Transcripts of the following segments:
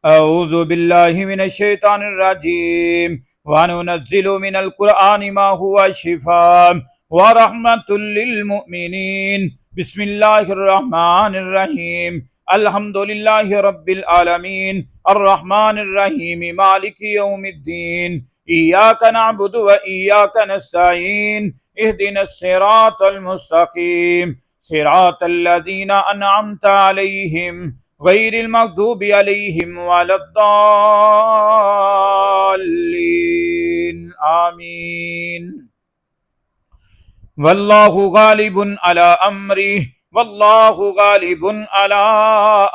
أعوذ بالله من الشيطان الرجيم وننزل من القرآن ما هو شفاء ورحمة للمؤمنين بسم الله الرحمن الرحيم الحمد لله رب العالمين الرحمن الرحيم مالك يوم الدين إياك نعبد وإياك نستعين اهدنا الصراط المستقيم صراط الذين أنعمت عليهم غير المغضوب عليهم ولا الضالين آمين والله غالب على أمره والله غالب على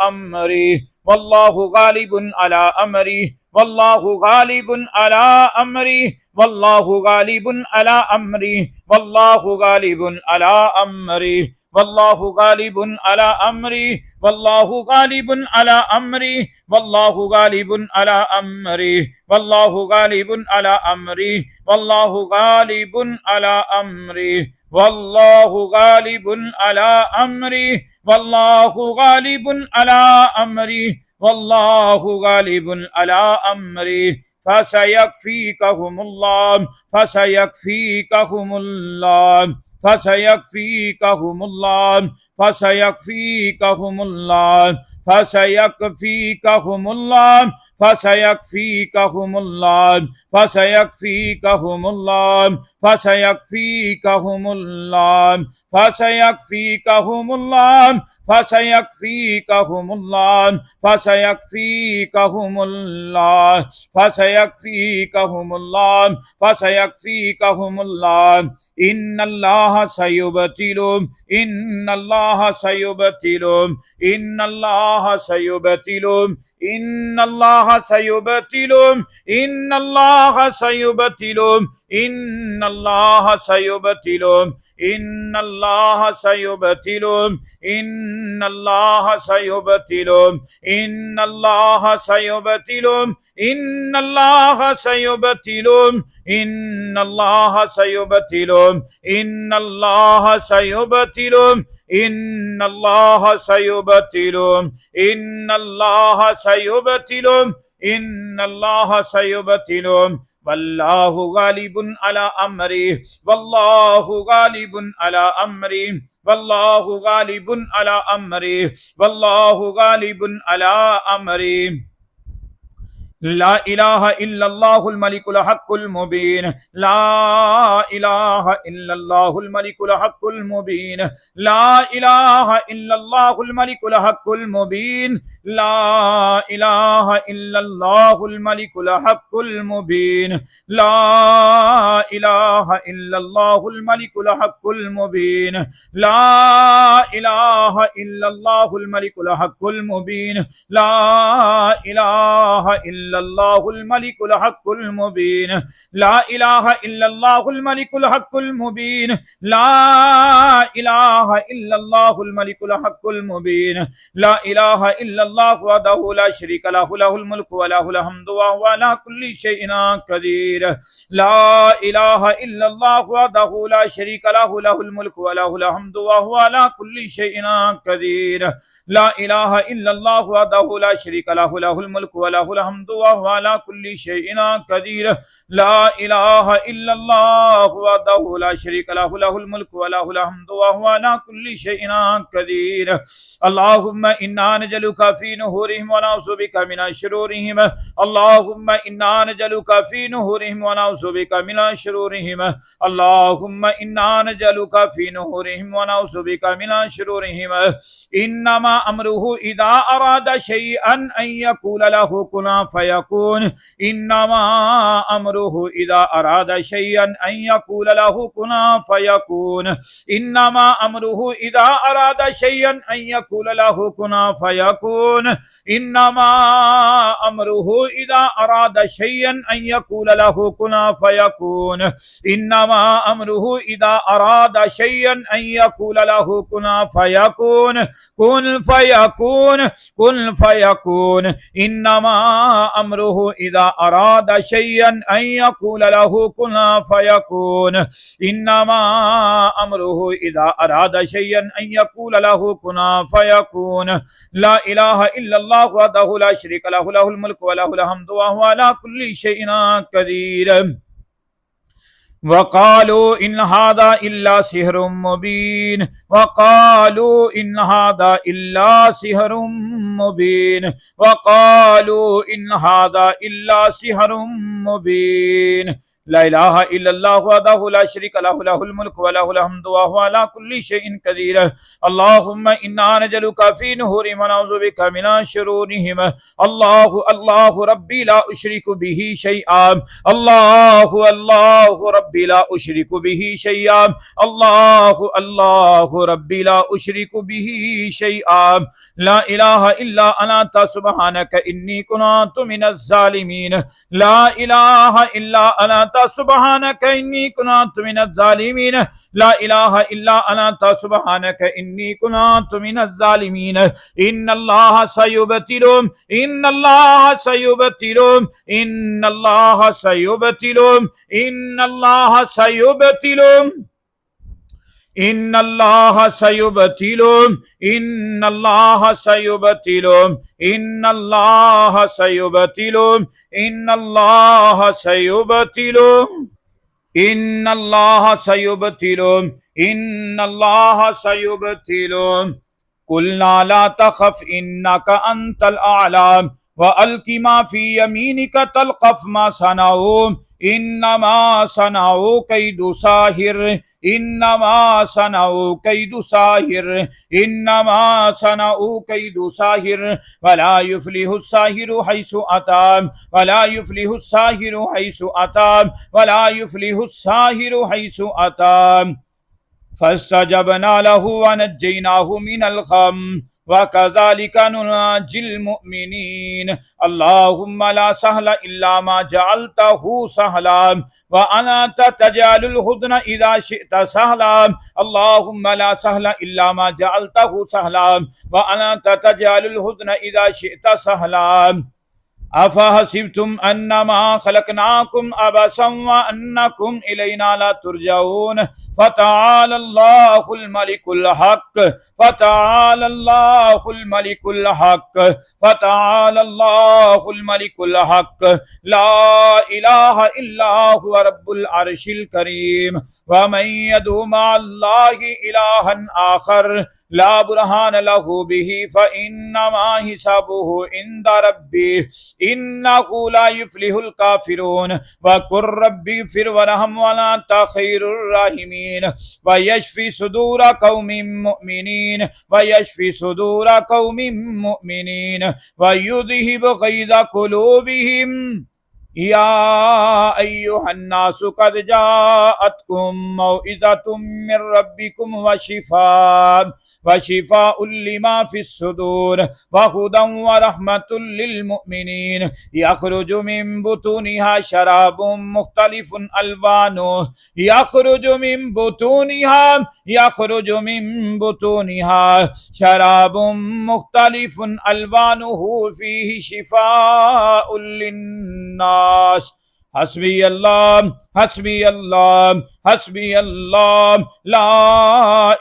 أمره والله غالب على أمره والله غالب على أمره والله غالب على أمره والله غالب على أمره والله غالب على أمره والله غالب على أمره والله غالب على أمره والله غالب على أمره والله غالب على أمره والله غالب على أمره والله غالب على أمره والله غالب على أمره فسيكفيكهم الله فسيكفيكهم الله فسيكفيكهم الله فسيكفيكهم الله فسيكفيكهم الله فسيكفيكهم الله فسيكفيكهم الله فسيكفيكهم الله فسيكفيكهم الله فسيكفيكهم الله فسيكفيكهم الله فسيكفيكهم الله فسيكفيكهم الله إن الله سيبتل إن الله سيبتل إن الله سيبتل إن الله سيبتل إن الله سيبتل إن الله سيبتل إن الله سيبتل إن الله سيبتل إن الله سيبتل إن الله سيبتل إن الله سيبتل إن الله سيبتل إن الله سيبتل إن الله سيبتل إن الله سيبتل والله غالب على أمره والله غالب على أمره والله غالب على أمره والله غالب على أمره لا إله إلا الله الملك الحق المبين لا إله إلا الله الملك الحق المبين لا إله إلا الله الملك الحق المبين لا إله إلا الله الملك الحق المبين لا إله إلا الله الملك الحق المبين لا إله إلا الله الملك الحق المبين لا إله إلا الله الملك الحق المبين لا إله إلا الله الملك الحق المبين لا إله إلا الله الملك الحق المبين لا إله إلا الله وحده لا شريك له له الملك وله الحمد وهو على كل شيء قدير لا إله إلا الله وحده لا شريك له له الملك وله الحمد وهو على كل شيء قدير لا إله إلا الله وحده لا شريك له له الملك وله الحمد وهو على كل شيء قدير لا إله إلا الله وحده لا شريك له له الملك وله الحمد وهو على كل شيء قدير اللهم إنا نجعلك في نحورهم ونعوذ بك من شرورهم اللهم إنا نجعلك في نحورهم ونعوذ بك من شرورهم اللهم إنا نجعلك في نحورهم ونعوذ بك من شرورهم إنما أمره إذا أراد شيئا أن يقول له كن فيكون إنما أمره إذا أراد شيئا أن يقول له كن فيكون إنما أمره إذا أراد شيئا أن يقول له كن فيكون إنما أمره إذا أراد شيئا أن يقول له كن فيكون إنما أمره إذا أراد شيئا أن يقول له كن فيكون كن فيكون كن فيكون إنما أمره إذا أراد شيئا أن يقول له كن فيكون إنما أمره إذا أراد شيئا أن يقول له كن فيكون لا إله إلا الله وحده لا شريك له له الملك وله الحمد وهو على كل شيء قدير وقالوا إن هذا إلا سحر مبين وقالوا إن هذا إلا سحر مبين وقالوا إن هذا إلا سحر مبين لا إله إلا الله وحده لا شريك له له الملك وله الحمد وهو على كل شيء قدير اللهم إنا نجعلك في نهورهم ونعوذ بك من شرورهم الله ربي لا أشرك به شيئا الله ربي لا أشرك به شيئا الله ربي لا أشرك به شيئا لا إله إلا أنت سبحانك إني كنت من الظالمين لا إله إلا أنت سبحانك إني كنت من الظالمين لا إله إلا أنت سبحانك إني كنت من الظالمين إن الله سيبتلهم إن الله سيبتلهم إن الله سيبتلهم إن الله سيبتلهم إن الله سيبتلهم إن الله سيبتلهم إن الله سيبتلهم إن الله سيبتلهم إن الله سيبتلهم إن الله سيبتلهم قلنا لا تخف إنك أنت الأعلى وألق ما في يمينك تلقف ما صنعوا إنما صنعوا كيد ساحر إنما صنعوا كيد ساحر إنما صنعوا كيد ساحر ولا يفلح الساحر حيث أتى ولا يفلح الساحر حيث أتى ولا يفلح الساحر حيث أتى فاستجبنا له ونجيناه من الغم وكذلك ننجي المؤمنين اللهم لا سهل إلا ما جعلته سهلا وأنت تجعل الحزن إذا شئت سهلا اللهم لا سهل إلا ما جعلته سهلا وأنت تجعل الحزن إذا شئت سهلا أفحسبتم أنما خلقناكم عبثا وأنكم إلينا لا ترجعون فتعالى الله الملك الحق فتعالى الله الملك الحق فتعالى الله الملك الحق لا إله إلا هو رب العرش الكريم ومن يدعو مع الله إلها آخر لا برهان له به فإنما حسابه عند ربه إنه لا يفلح الكافرون وقل ربي اغفر وارحم وأنت خير الراحمين ويشفي صدور قوم مؤمنين ويشفي صدور قوم مؤمنين ويذهب غيظ قلوبهم يا أيها الناس قد جاءتكم موعظة من ربكم وشفاء لما في الصدور وهدى ورحمة للمؤمنين يخرج من بطونها شراب مختلف ألوانه يخرج من بطونها شراب مختلف ألوانه فيه شفاء للناس حسبي الله حسبي الله حسبي الله لا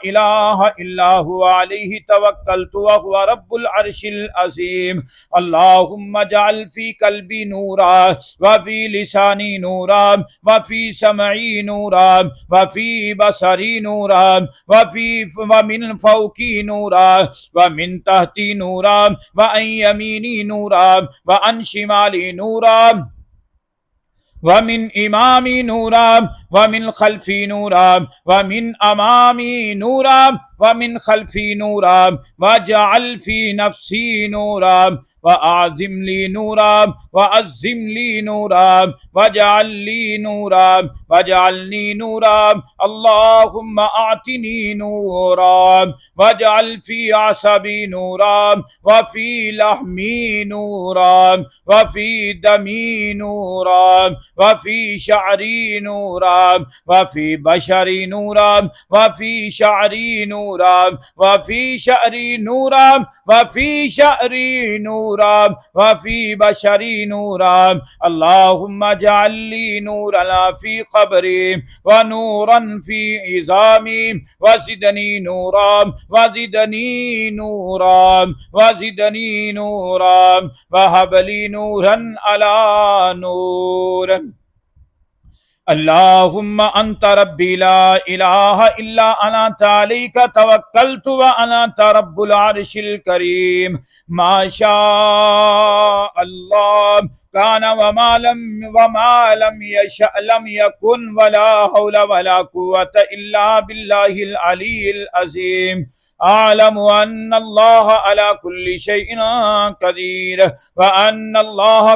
إله إلا هو عليه توكلت وهو رب العرش العظيم اللهم اجعل في قلبي نورا وفي لساني نورا وفي سمعي نورا وفي بصري نورا ومن فوقي نورا ومن تحتي نورا وعن يميني نورا وعن شمالي نورا ومن إمامي نورا ومن خلفي نورا ومن أمامي نورا ومن خلفي نورا واجعل في نفسي نورا وأعظم لي نورا وأعظم لي نورا واجعل لي نورا واجعلني نورا اللهم أعطني نورا واجعل في عصبي نورا وفي لحمي نورا وفي دمي نورا وفي شعري نورا وفي بشري نورا وفي شعري نورا نورا وفي شعري نورا وفي شعري نورا وفي بشري نورا اللهم اجعل لي نورا في قبري ونورا في عظامي وزدني نورا وزدني نورا وزدني نورا وهب لي نورا على نور. اللهم أنت ربي لا إله إلا أنا عليك توكلت وأنت رب العرش الكريم ما شاء الله كان وما لم يشأ لم يكن ولا حول ولا قوة إلا بالله العلي العظيم. أعلم أن الله على كل شيء قدير وأن الله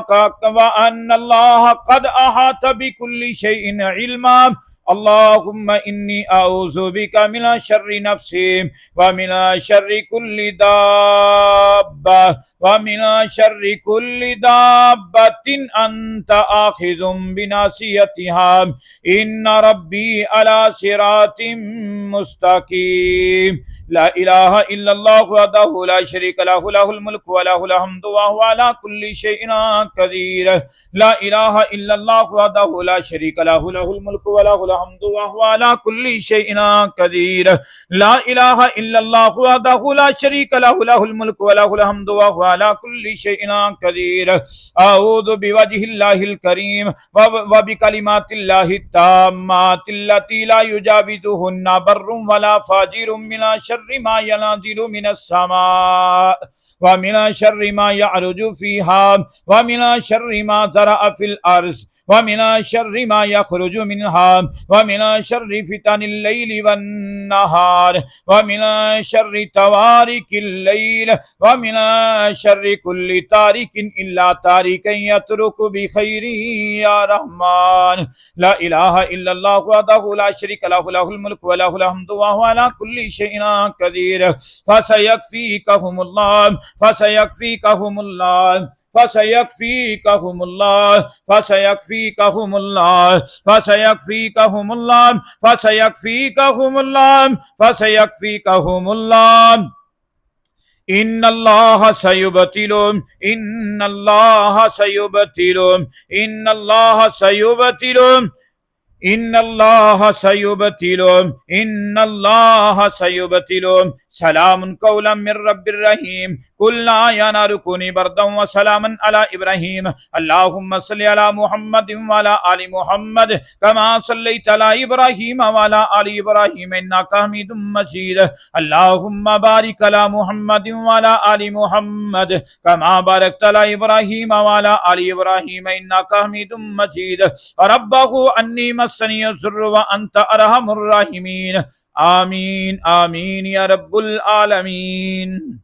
قد أحاط بكل شيء علما. اللهم إني أعوذ بك من شر نفسي ومن شر كل دابة ومن شر كل دابة أنت آخذ بناصيتها إن ربي على صراط مستقيم. لا إله إلا الله وحده لا شريك له له الملك وله الحمد وهو على كل شيء قدير. لا إله إلا الله وحده لا شريك له له الملك وله الحمد وهو على كل شيء قدير. لا إله إلا الله وحده لا شريك له له الملك وله الحمد وهو على كل شيء قدير. أعوذ بوجه الله الكريم وبكلمات الله التامات التي لا يجاوزهن بر ولا فاجر من شر ما ينزل من السماء ومن شر ما يعرج فيها ومن شر ما زرع في الأرض ومن شر ما يخرج منها ومن شر فتن الليل والنهار ومن شر توارك الليل ومن شر كل تارك إلا تاركا يترك بخير يا رحمن. لا إله إلا الله وحده لا شريك له له الملك وله الحمد وهو على كل شيء قدير. فسيكفيكهم الله فسيكفيكهم الله فسيكفيكهم الله فسيكفيكهم الله فسيكفيكهم الله فسيكفيكهم الله فسيكفيكهم الله. إن الله سيبطل إن الله سيبطل إن الله سيبطل إن الله سيبطل إن الله سيبطل. سلام قولا من رب الرحيم. قلنا يا نار كوني بردا وسلاما على إبراهيم. اللهم صل على محمد وعلى آل محمد كما صليت على إبراهيم وعلى آل إبراهيم إنك حميد مجيد. اللهم بارك على محمد وعلى آل محمد كما باركت على إبراهيم وعلى آل إبراهيم إنك حميد مجيد. ربه أني مسني الضر وأنت أرحم الراحمين. آمين آمين يا رب العالمين.